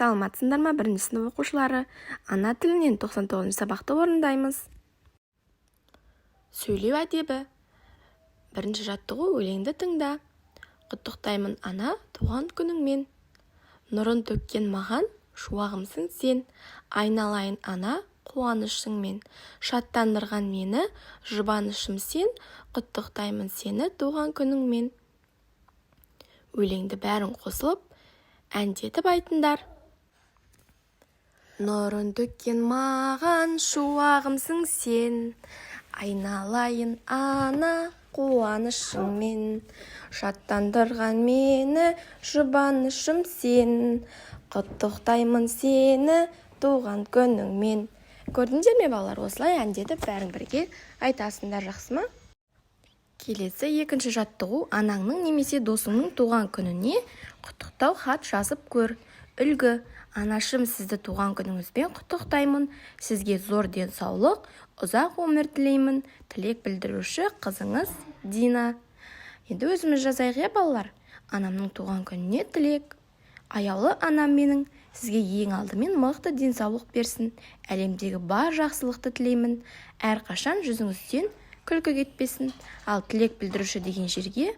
Саламатсыңдар ма, бірінші сынып оқушылары? Ана тілінен 99 сабақты орындаймыз. Сөйлеу әдебі. Бірінші жаттығу өлеңді тыңда. Құттықтаймын ана туған күніңмен. Нұрын төккен маған шуағымсың сен. Айналайын ана қуанышыңмен. Шаттандырған мені жұбанышым сен. Құттықтаймын сені туған күніңмен. Өлеңді бәрін қосылып, әндетіп айтыңдар. Нұрын төккен маған шуағымсың сен. Айналайын ана қуанышыңмен. Шаттандырған мені жұбанышым сен. Құттықтаймын сені туған күніңмен. Көрдіңдер ме балалар, осылай әндетіп бәрің бірге айтасыңдар, жақсы ма? Келесі екінші жаттығу анаңның немесе досыңның туған күніне құттықтау хат жазып көр. Үлгі: анашым, сізді туған күніңізбен құттықтаймын. Сізге зор денсаулық, ұзақ өмір тілеймін. Тілек білдіруші қызыңыз Дина. Енді өзіміз жазайық, балалар. Анамның туған күніне тілек. Аяулы анам менің, сізге ең алдымен мықты денсаулық берсін. Әлемдегі бар жақсылықты тілеймін. Әрқашан жүзіңізден күлкі кетпесін. Ал тілек білдіруші деген жерге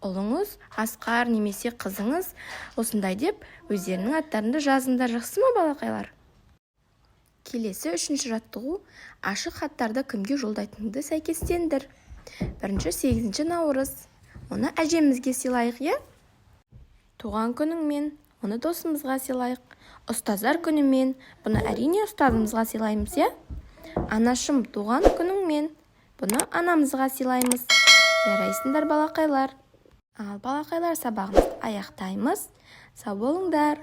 ұлыңыз Асқар немесе қызыңыз осындай деп өздерінің аттарында жазыңдар, жақсы ма балақайлар? Келесі үшінші жаттығу: ашық хаттарды кімге жолдайтыныңды сәйкестендір. Бірінші 8 наурыз. Оны әжемізге сыйлайық, Туған күніңмен. Оны досымызға сыйлайық. Ұстаздар күнімен. Бұны әрине ұстазымызға сыйлаймыз, Анашым, туған күніңмен. Бұны анамызға сыйлаймыз. Жарайсыңдар балақайлар. Ал балақайлар, сабағымызды аяқтаймыз. Сау болыңдар.